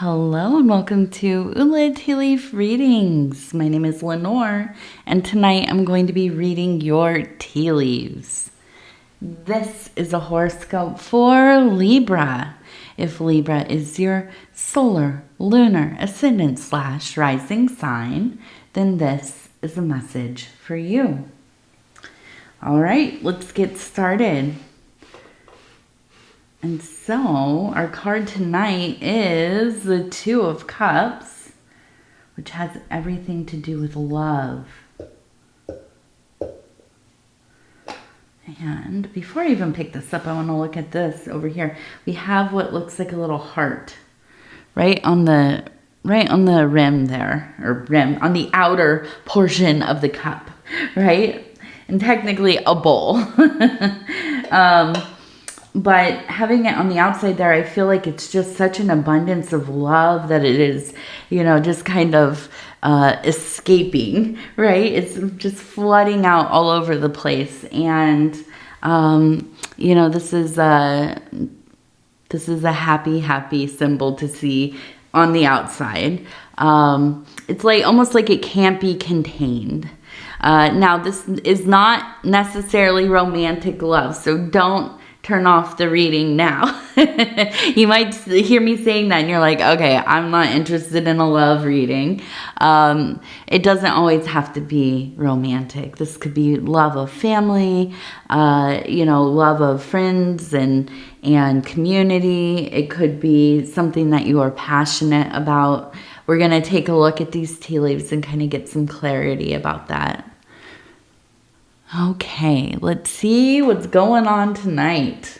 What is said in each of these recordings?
Hello and welcome to Ula Tea Leaf Readings. My name is Lenore and tonight I'm going to be reading your tea leaves. This is a horoscope for Libra. If Libra is your solar, lunar, ascendant / rising sign, then this is a message for you. All right, let's get started. And so our card tonight is the Two of Cups, which has everything to do with love. And before I even pick this up, I want to look at this over here. We have what looks like a little heart right on the rim there, or rim on the outer portion of the cup, right? And technically a bowl. But having it on the outside there, I feel like it's just such an abundance of love that it is, just kind of escaping, right? It's just flooding out all over the place. And, this is a happy symbol to see on the outside. It's like almost like it can't be contained. Now, this is not necessarily romantic love, so don't turn off the reading now. You might hear me saying that and you're like, okay, I'm not interested in a love reading. It doesn't always have to be romantic. This could be love of family, love of friends and community. It could be something that you are passionate about. We're going to take a look at these tea leaves and kind of get some clarity about that. Okay, let's see what's going on tonight.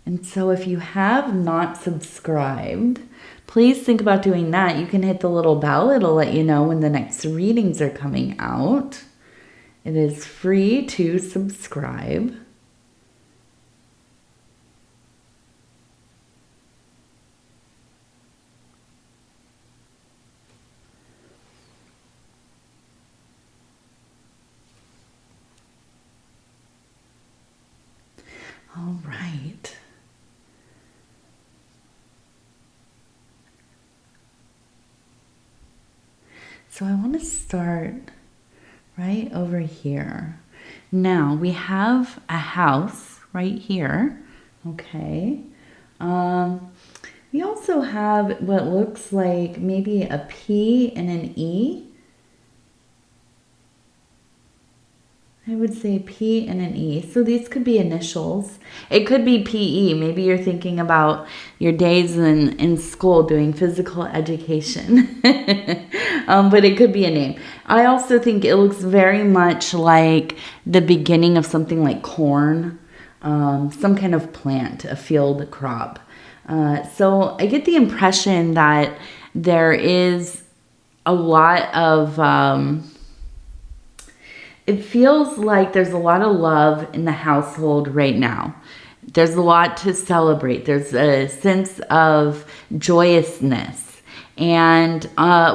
And so if you have not subscribed, please think about doing that. You can hit the little bell. It'll let you know when the next readings are coming out. It is free to subscribe. All right. So I want to start right over here. Now we have a house right here. Okay. We also have what looks like maybe a P and an E. I would say P and an E. So these could be initials. It could be PE. Maybe you're thinking about your days in school doing physical education. But it could be a name. I also think it looks very much like the beginning of something like corn, some kind of plant, a field crop. So I get the impression that there is a lot of... It feels like there's a lot of love in the household right now. There's a lot to celebrate. There's a sense of joyousness. And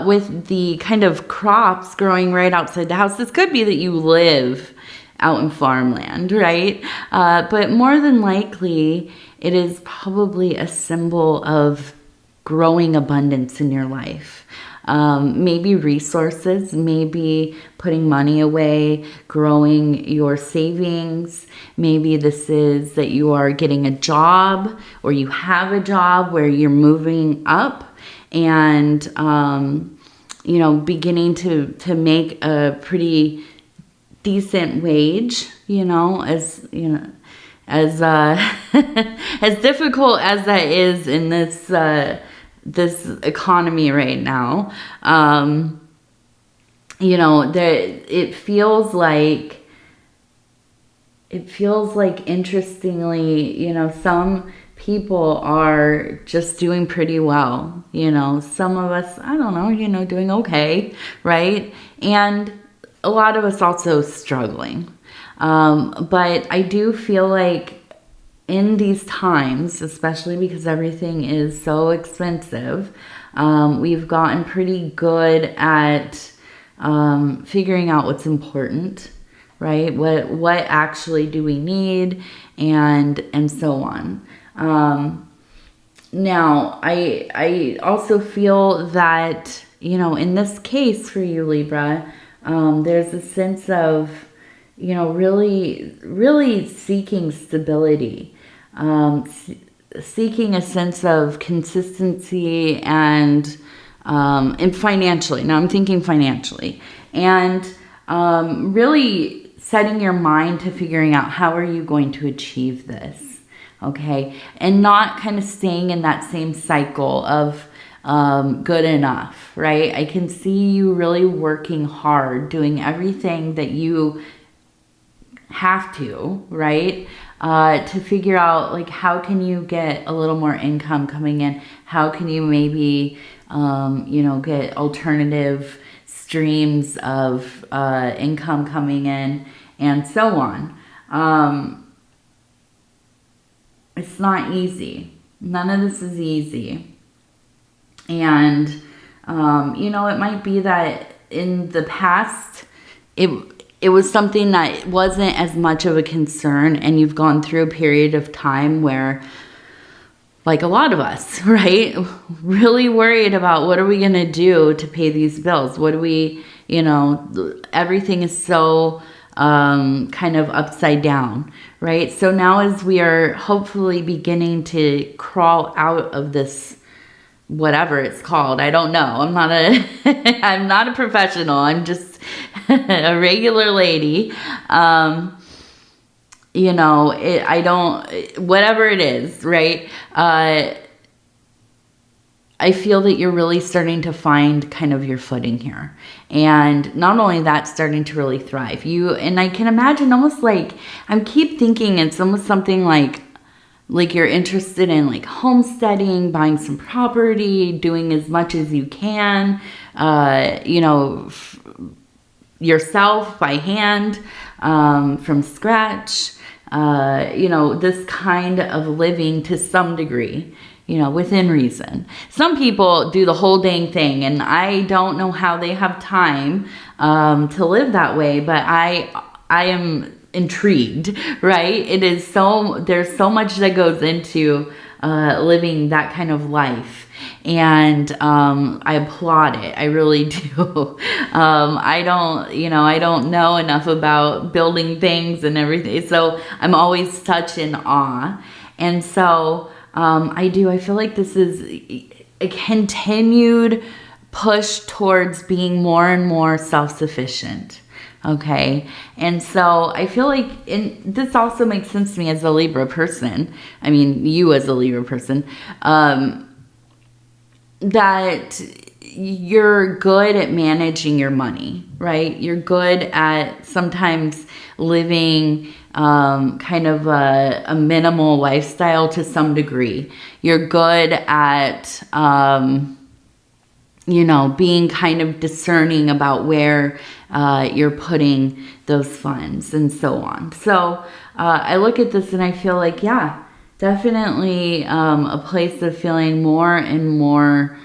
with the kind of crops growing right outside the house, this could be that you live out in farmland, right? But more than likely, it is probably a symbol of growing abundance in your life. Maybe resources, maybe putting money away, growing your savings. Maybe this is that you are getting a job or you have a job where you're moving up and, beginning to make a pretty decent wage, as as difficult as that is in this economy right now. It feels like interestingly, some people are just doing pretty well. Some of us, I don't know, doing okay, right? And a lot of us also struggling. But I do feel like in these times, especially because everything is so expensive, we've gotten pretty good at figuring out what's important, right? What actually do we need, and so on. Now, I also feel that, you know, in this case for you, Libra, there's a sense of, you know, really seeking stability, seeking a sense of consistency and financially. Now I'm thinking financially, and really setting your mind to figuring out how are you going to achieve this, okay? And not kind of staying in that same cycle of good enough, right? I can see you really working hard, doing everything that you have to, right? To figure out, like, how can you get a little more income coming in? How can you maybe, you know, get alternative streams of income coming in, and so on. It's not easy. None of this is easy. And, you know, it might be that in the past, it was something that wasn't as much of a concern, and you've gone through a period of time where, like a lot of us, right, really worried about what are we going to do to pay these bills? What do we, you know, everything is so kind of upside down, right? So now as we are hopefully beginning to crawl out of this, whatever it's called, I don't know. I'm not a professional. I'm just a regular lady. You know, whatever it is, right? I feel that you're really starting to find kind of your footing here. And not only that, starting to really thrive. And I can imagine almost like, I keep thinking it's almost something like you're interested in like homesteading, buying some property, doing as much as you can, you know, yourself by hand, from scratch, you know, this kind of living to some degree, you know, within reason. Some people do the whole dang thing, and I don't know how they have time to live that way, but I am intrigued, right? There's so much that goes into living that kind of life, and I applaud it. I really do. I don't know enough about building things and everything, so I'm always such in awe. And so I feel like this is a continued push towards being more and more self-sufficient. Okay. And so I feel like, and this also makes sense to me as a Libra person. I mean, you as a Libra person, that you're good at managing your money, right? You're good at sometimes living kind of a minimal lifestyle to some degree. You're good at, you know, being kind of discerning about where you're putting those funds and so on. So I look at this and I feel like, yeah, definitely a place of feeling more and more,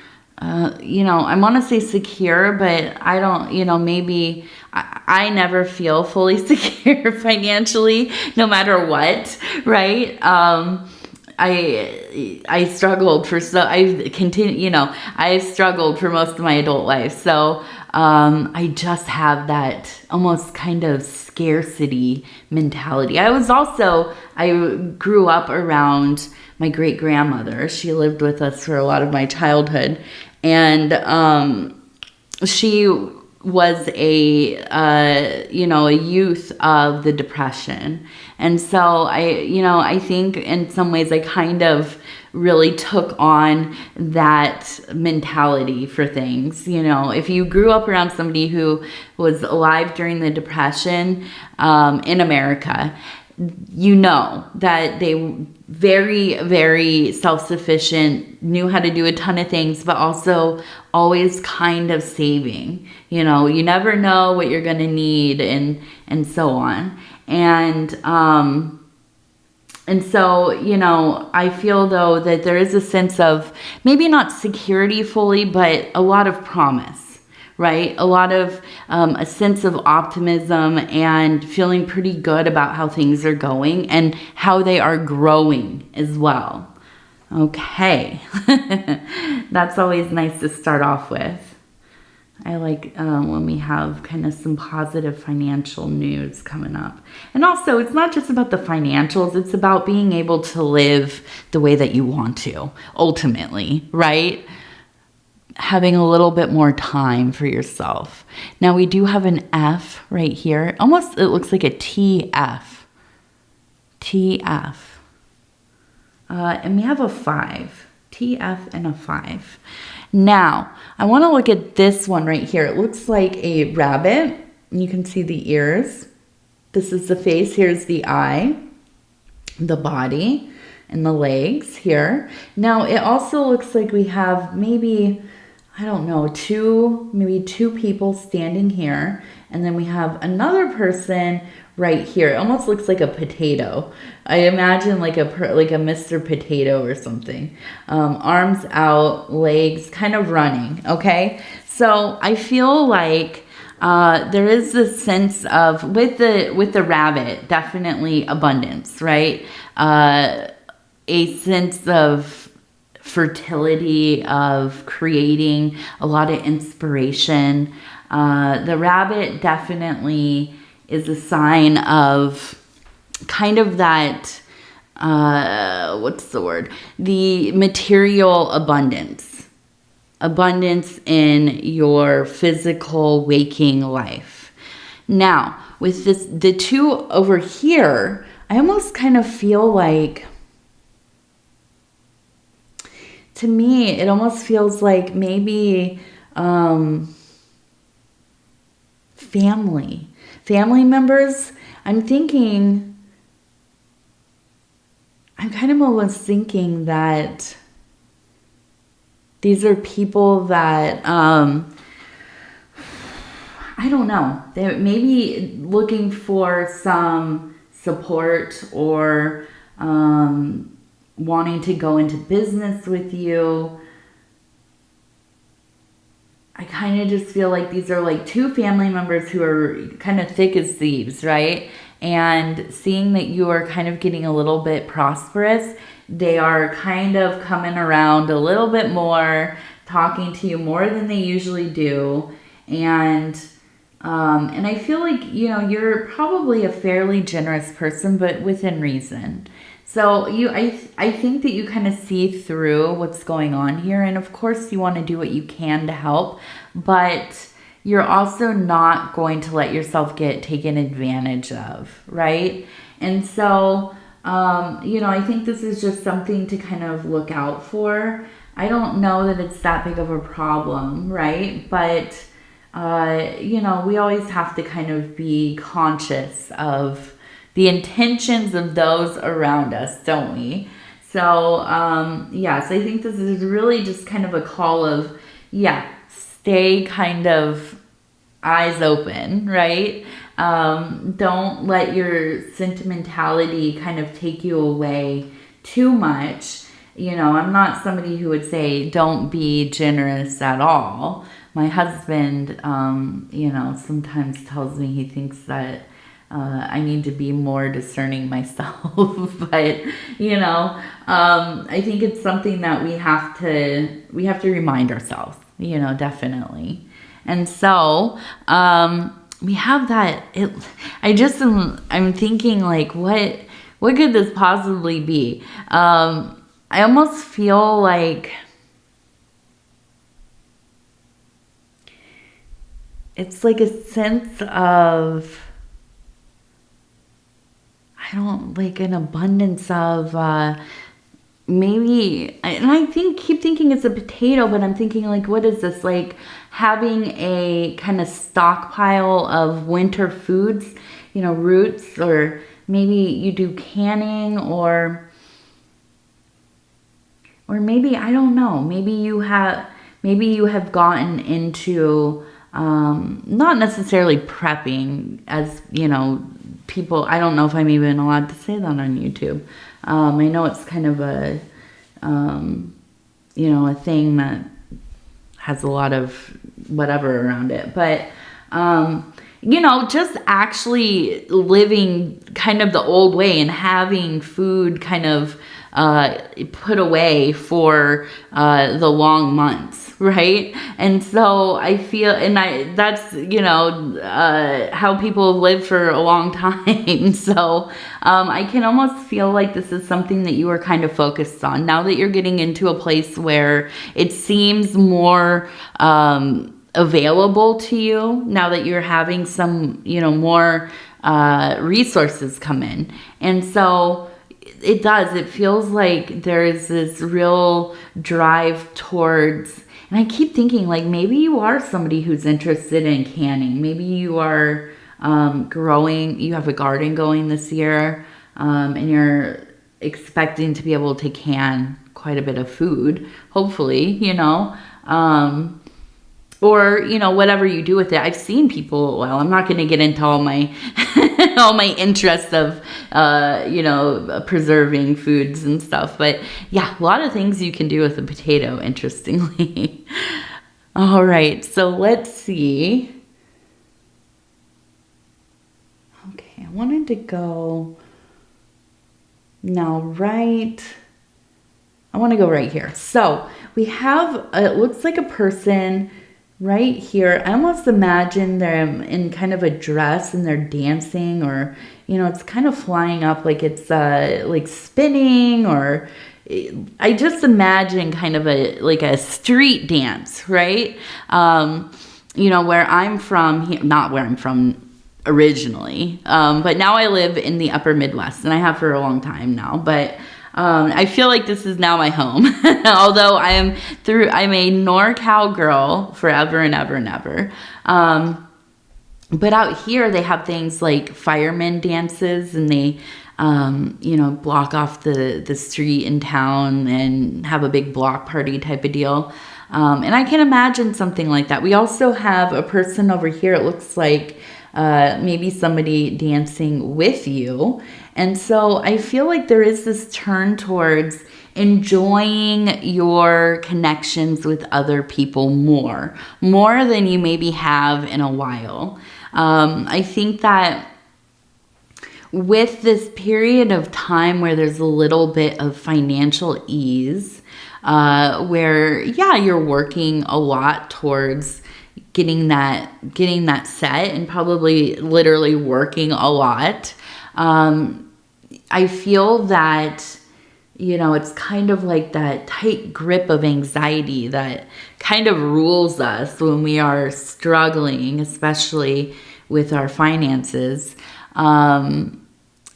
you know, I want to say secure, but I don't, you know, maybe I never feel fully secure financially, no matter what, right? I struggled I've struggled for most of my adult life. So I just have that almost kind of scarcity mentality. I grew up around my great grandmother. She lived with us for a lot of my childhood, and she was a youth of the Depression. And so I think in some ways I kind of really took on that mentality for things. You know, if you grew up around somebody who was alive during the Depression in America, you know that they very, very self-sufficient, knew how to do a ton of things, but also always kind of saving. You know, you never know what you're going to need, and so on. And so, you know, I feel though that there is a sense of maybe not security fully, but a lot of promise, right? A lot of a sense of optimism and feeling pretty good about how things are going and how they are growing as well. Okay. That's always nice to start off with. I like when we have kind of some positive financial news coming up. And also, it's not just about the financials. It's about being able to live the way that you want to, ultimately, right? Having a little bit more time for yourself. Now, we do have an F right here. Almost, it looks like a TF. TF. And we have a 5. TF and a 5. Now, I want to look at this one right here. It looks like a rabbit. You can see the ears. This is the face. Here's the eye, the body, and the legs here. Now, it also looks like we have maybe, I don't know, maybe two people standing here. And then we have another person right here. It almost looks like a potato. I imagine like a Mr. Potato or something. Arms out, legs kind of running. Okay, so I feel like there is this sense of with the rabbit, definitely abundance, right? A sense of fertility, of creating a lot of inspiration. The rabbit definitely is a sign of kind of that, what's the word? The material abundance. Abundance in your physical waking life. Now, with the two over here, I almost kind of feel like, to me, it almost feels like maybe family members. I'm kind of almost thinking that these are people that, I don't know, they may be looking for some support or wanting to go into business with you. I kind of just feel like these are like two family members who are kind of thick as thieves, right? And seeing that you are kind of getting a little bit prosperous, they are kind of coming around a little bit more, talking to you more than they usually do. And I feel like, you know, you're probably a fairly generous person, but within reason. So I think that you kind of see through what's going on here. And of course you want to do what you can to help, but you're also not going to let yourself get taken advantage of, right? And so, you know, I think this is just something to kind of look out for. I don't know that it's that big of a problem, right? But, you know, we always have to kind of be conscious of the intentions of those around us, don't we? So, yes, I think this is really just kind of a call of, stay kind of eyes open, right? Don't let your sentimentality kind of take you away too much. You know, I'm not somebody who would say don't be generous at all. My husband, you know, sometimes tells me he thinks that I need to be more discerning myself, but you know, I think it's something that we have to remind ourselves, you know, definitely. And so, we have that. I'm thinking like, what could this possibly be? I almost feel like it's like a sense of, like an abundance of maybe, and I keep thinking it's a potato, but I'm thinking like, what is this? Like having a kind of stockpile of winter foods, you know, roots, or maybe you do canning, or maybe, I don't know, maybe you have gotten into, not necessarily prepping, as, you know, people, I don't know if I'm even allowed to say that on YouTube. I know it's kind of a, you know, a thing that has a lot of whatever around it. But, you know, just actually living kind of the old way and having food kind of put away for the long months, right? And so I feel, that's, you know, how people live for a long time. So I can almost feel like this is something that you are kind of focused on now that you're getting into a place where it seems more available to you, now that you're having some, you know, more resources come in. And so it feels like there's this real drive towards, and I keep thinking like maybe you are somebody who's interested in canning. Maybe you are growing, you have a garden going this year, and you're expecting to be able to can quite a bit of food, hopefully, you know. Or, you know, whatever you do with it. I've seen people, well, I'm not going to get into all my all my interests of, you know, preserving foods and stuff. But yeah, a lot of things you can do with a potato, interestingly. All right, so let's see. Okay, I wanted to go now I want to go right here. So we have, it looks like a person right here. I almost imagine them in kind of a dress and they're dancing, or, you know, it's kind of flying up like it's like spinning, or I just imagine kind of like a street dance, right? You know, where I'm from, not where I'm from originally, but now I live in the upper Midwest, and I have for a long time now, but I feel like this is now my home, although I'm a NorCal girl forever and ever and ever. But out here they have things like firemen dances, and they, you know, block off the street in town and have a big block party type of deal. And I can imagine something like that. We also have a person over here, it looks like maybe somebody dancing with you. And so I feel like there is this turn towards enjoying your connections with other people more than you maybe have in a while. I think that with this period of time where there's a little bit of financial ease, where, yeah, you're working a lot towards getting that set, and probably literally working a lot. I feel that, you know, it's kind of like that tight grip of anxiety that kind of rules us when we are struggling, especially with our finances,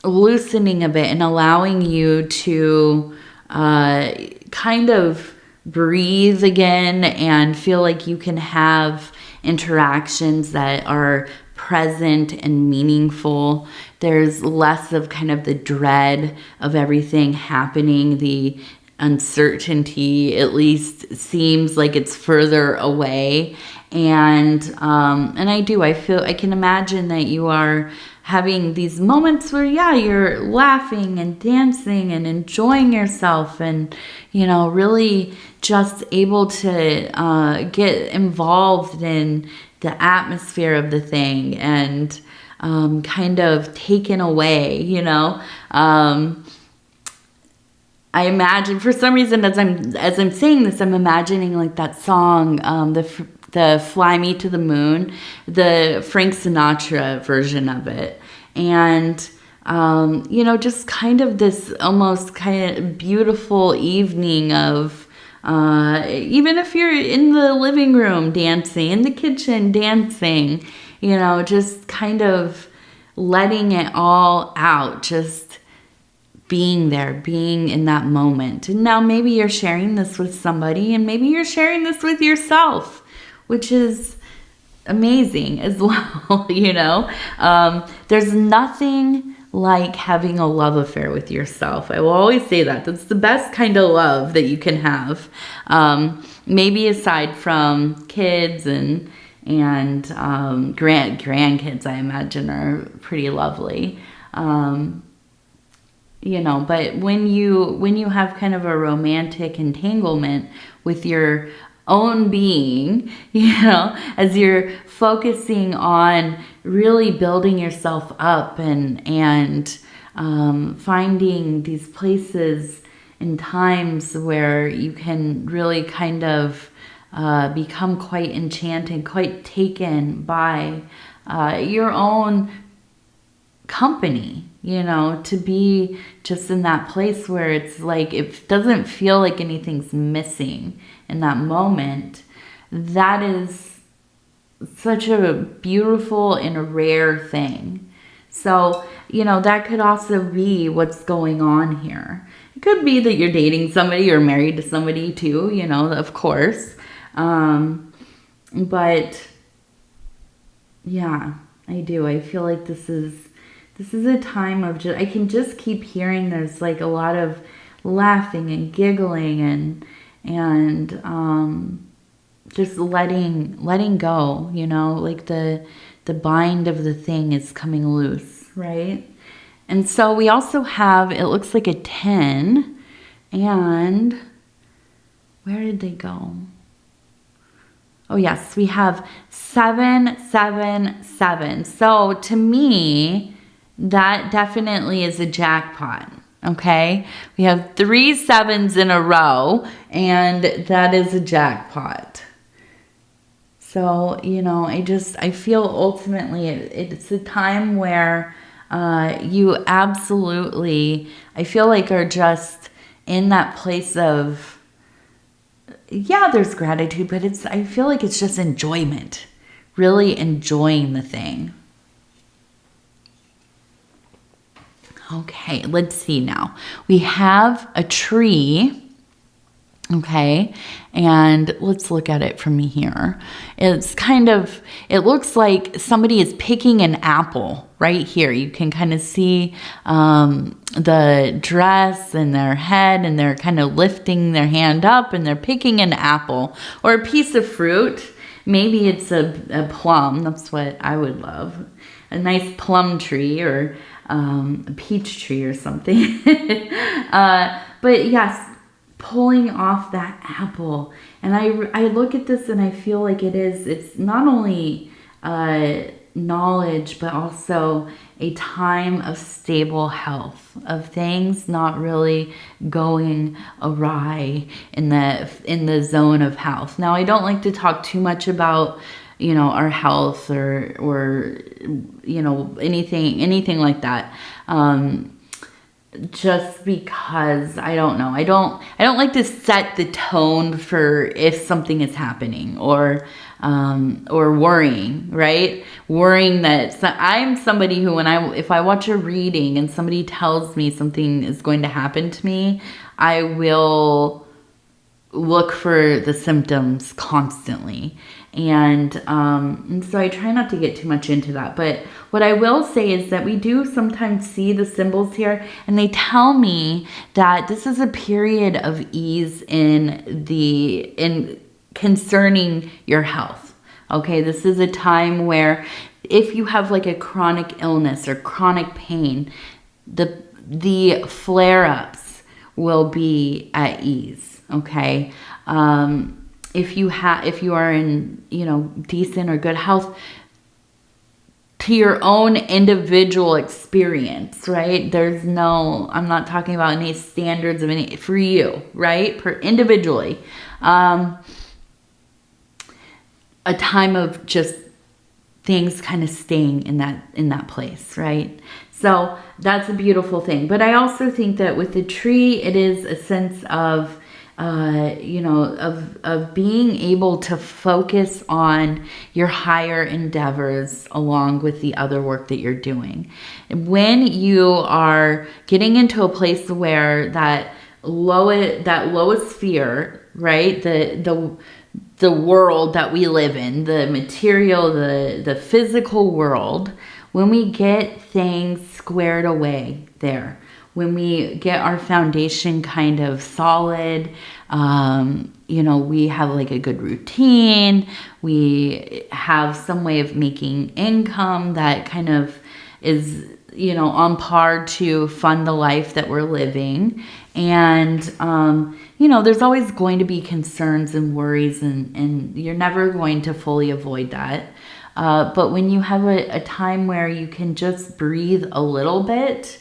loosening a bit and allowing you to kind of breathe again and feel like you can have interactions that are present and meaningful. There's less of kind of the dread of everything happening. The uncertainty at least seems like it's further away. And I can imagine that you are having these moments where, yeah, you're laughing and dancing and enjoying yourself, and, you know, really just able to get involved in the atmosphere of the thing, and kind of taken away, you know. I imagine, for some reason, as I'm saying this, I'm imagining like that song, the Fly Me to the Moon, the Frank Sinatra version of it. And, you know, just kind of this almost kind of beautiful evening of, even if you're in the living room dancing, in the kitchen dancing, you know, just kind of letting it all out, just being there, being in that moment. And now maybe you're sharing this with somebody, and maybe you're sharing this with yourself, which is amazing as well, you know. There's nothing like having a love affair with yourself. I will always say that. That's the best kind of love that you can have. Maybe aside from kids and grandkids, I imagine, are pretty lovely. You know, but when you have kind of a romantic entanglement with your own being, as you're focusing on really building yourself up and finding these places and times where you can really kind of become quite enchanted, quite taken by your own company, to be just in that place where it's like, it doesn't feel like anything's missing in that moment. That is such a beautiful and a rare thing. So, that could also be what's going on here. It could be that you're dating somebody or married to somebody too, of course. But yeah, I do. I feel like this is a time of I can just keep hearing there's like a lot of laughing and giggling and just letting go, like the bind of the thing is coming loose, right? And so we also have, it looks like a 10, and where did they go? Oh yes, we have 7, 7, 7. So to me, that definitely is a jackpot. Okay, we have 3 7s in a row, and that is a jackpot. So, I feel ultimately it's a time where you absolutely, I feel like, are just in that place of, yeah, there's gratitude, but I feel like it's just enjoyment, really enjoying the thing. Okay, let's see now. We have a tree. Okay, and let's look at it from here. It looks like somebody is picking an apple right here. You can kind of see the dress and their head, and they're kind of lifting their hand up and they're picking an apple or a piece of fruit. Maybe it's a plum. That's what I would love. A nice plum tree or a peach tree or something. But yes, pulling off that apple. And I look at this and I feel like it's not only knowledge, but also a time of stable health, of things not really going awry in the zone of health. Now, I don't like to talk too much about our health or anything like that. Just because I don't know. I don't like to set the tone for if something is happening or worrying, right? Worrying that I'm somebody who if I watch a reading and somebody tells me something is going to happen to me, I will look for the symptoms constantly. And so I try not to get too much into that. But what I will say is that we do sometimes see the symbols here, and they tell me that this is a period of ease in concerning your health. Okay, this is a time where if you have like a chronic illness or chronic pain, the flare-ups will be at ease. Okay. If you are in, decent or good health to your own individual experience, right? I'm not talking about any standards of any for you, right? Individually. A time of just things kind of staying in that place, right? So that's a beautiful thing. But I also think that with the tree, it is a sense of of being able to focus on your higher endeavors along with the other work that you're doing. When you are getting into a place where that lowest sphere, right? The world that we live in, the material, the physical world, when we get things squared away there, when we get our foundation kind of solid, we have like a good routine, we have some way of making income that kind of is on par to fund the life that we're living. And, there's always going to be concerns and worries, and you're never going to fully avoid that. But when you have a time where you can just breathe a little bit,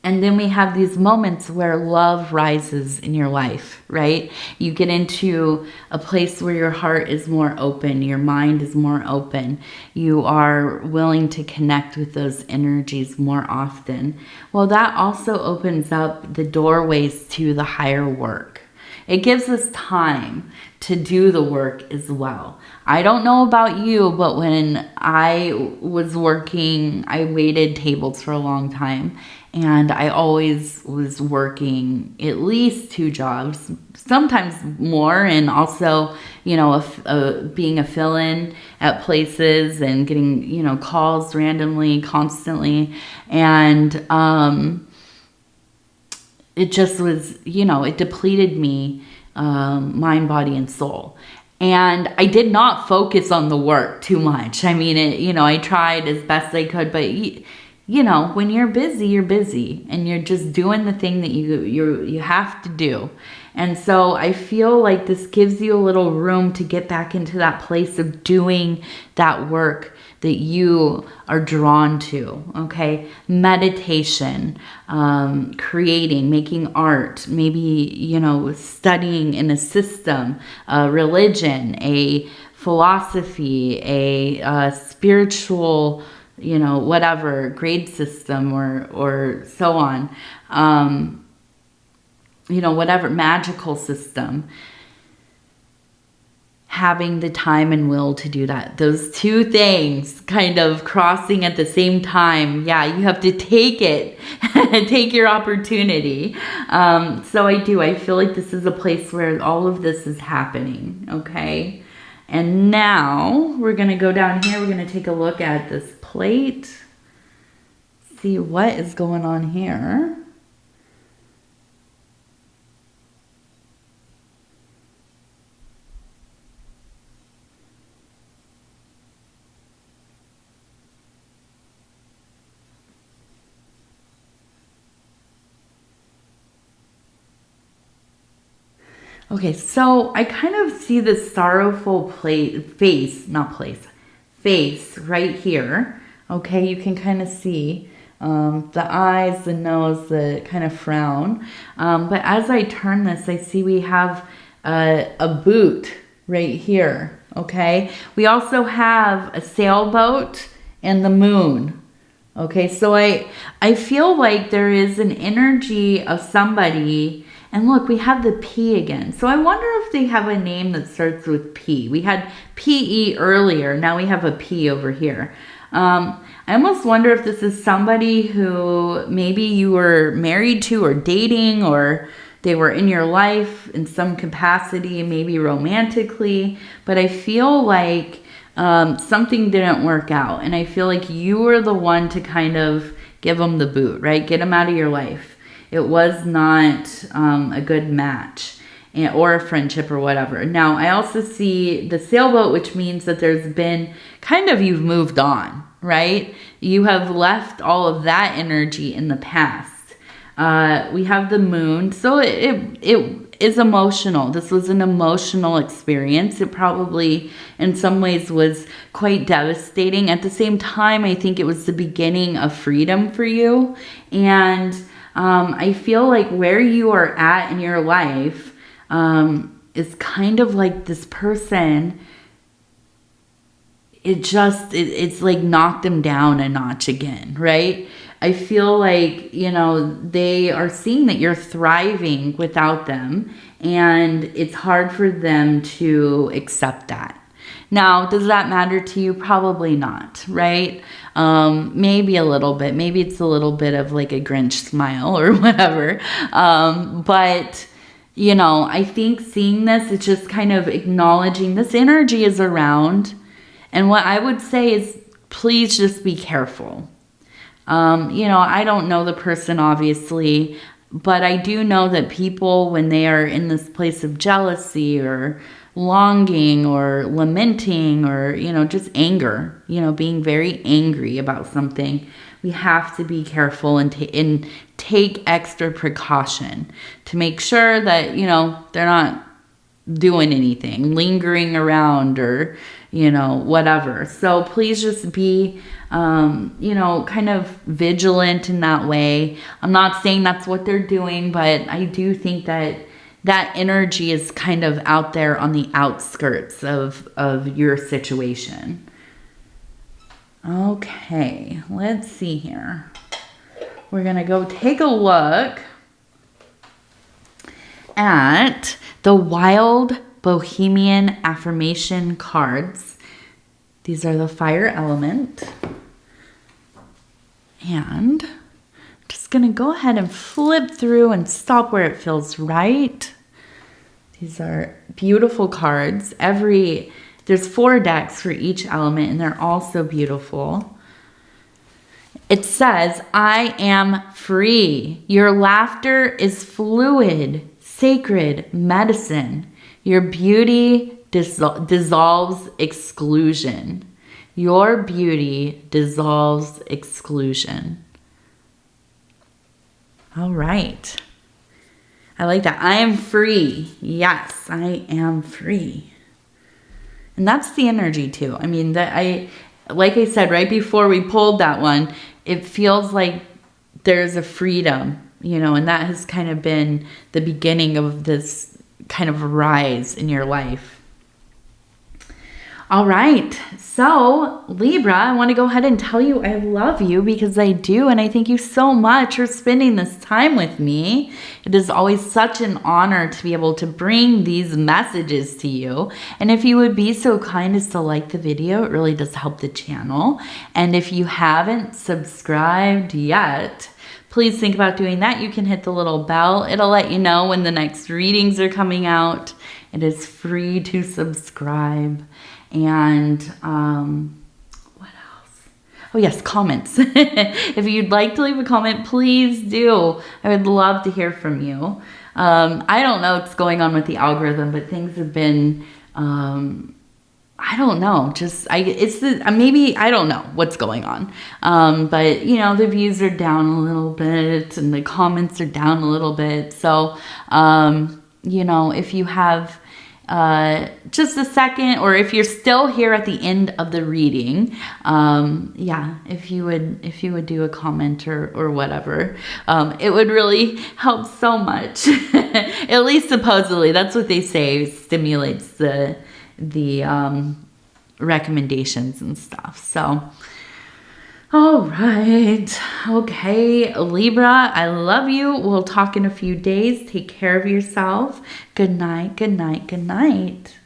and then we have these moments where love rises in your life, right? You get into a place where your heart is more open, your mind is more open. You are willing to connect with those energies more often. Well, that also opens up the doorways to the higher work. It gives us time to do the work as well. I don't know about you, but when I was working, I waited tables for a long time. And I always was working at least 2 jobs, sometimes more, and also, being a fill-in at places and getting, calls randomly, constantly. And it just was, it depleted me, mind, body, and soul. And I did not focus on the work too much. I mean, I tried as best I could, but when you're busy and you're just doing the thing that you have to do. And so I feel like this gives you a little room to get back into that place of doing that work that you are drawn to, okay? Meditation, creating, making art, maybe, studying in a system, a religion, a philosophy, a spiritual, whatever, grade system or so on, whatever magical system, having the time and will to do that. Those 2 things kind of crossing at the same time. Yeah, you have to take it, take your opportunity. So I feel like this is a place where all of this is happening, okay? And now we're going to go down here. We're going to take a look at this plate. See what is going on here. Okay, so I kind of see this sorrowful face right here. Okay, you can kind of see the eyes, the nose, the kind of frown. But as I turn this, I see we have a boot right here. Okay, we also have a sailboat and the moon. Okay, so I feel like there is an energy of somebody. And look, we have the P again. So I wonder if they have a name that starts with P. We had PE earlier. Now we have a P over here. I almost wonder if this is somebody who maybe you were married to or dating, or they were in your life in some capacity, maybe romantically. But I feel like something didn't work out. And I feel like you were the one to kind of give them the boot, right? Get them out of your life. It was not a good match or a friendship or whatever. Now, I also see the sailboat, which means that there's been kind of, you've moved on, right? You have left all of that energy in the past. We have the moon. So it is emotional. This was an emotional experience. It probably, in some ways, was quite devastating. At the same time, I think it was the beginning of freedom for you. And I feel like where you are at in your life is kind of like this person. It's like knocked them down a notch again, right? I feel like, they are seeing that you're thriving without them, and it's hard for them to accept that. Now, does that matter to you? Probably not, right? Maybe a little bit. Maybe it's a little bit of like a Grinch smile or whatever. But, I think seeing this, it's just kind of acknowledging this energy is around. And what I would say is, please just be careful. I don't know the person, obviously, but I do know that people, when they are in this place of jealousy or longing or lamenting or, just anger, being very angry about something, we have to be careful and take extra precaution to make sure that, you know, they're not doing anything, lingering around or, you know, whatever. So please just be, you know, kind of vigilant in that way. I'm not saying that's what they're doing, but I do think that that energy is kind of out there on the outskirts of your situation. Okay, let's see here. We're going to go take a look at the Wild Bohemian Affirmation cards. These are the fire element. And I'm just going to go ahead and flip through and stop where it feels right. These are beautiful cards. There's 4 decks for each element, and they're all so beautiful. It says, I am free. Your laughter is fluid, sacred medicine. Your beauty dissolves exclusion. Your beauty dissolves exclusion. All right. I like that. I am free. Yes, I am free. And that's the energy too. I mean, like I said, right before we pulled that one, it feels like there's a freedom, you know, and that has kind of been the beginning of this kind of rise in your life. All right, so Libra, I want to go ahead and tell you I love you because I do, and I thank you so much for spending this time with me. It is always such an honor to be able to bring these messages to you, and if you would be so kind as to like the video, it really does help the channel. And if you haven't subscribed yet, please think about doing that. You can hit the little bell. It'll let you know when the next readings are coming out. It is free to subscribe. And what else? Oh yes, comments. If you'd like to leave a comment, please do. I would love to hear from you. I don't know what's going on with the algorithm, but things have been, I don't know. Maybe I don't know what's going on. But you know, the views are down a little bit and the comments are down a little bit. So, you know, if you have just a second, or if you're still here at the end of the reading, yeah, if you would do a comment or whatever, it would really help so much. At least supposedly, that's what they say, stimulates the recommendations and stuff. So, all right. Okay, Libra, I love you. We'll talk in a few days. Take care of yourself. Good night, good night, good night.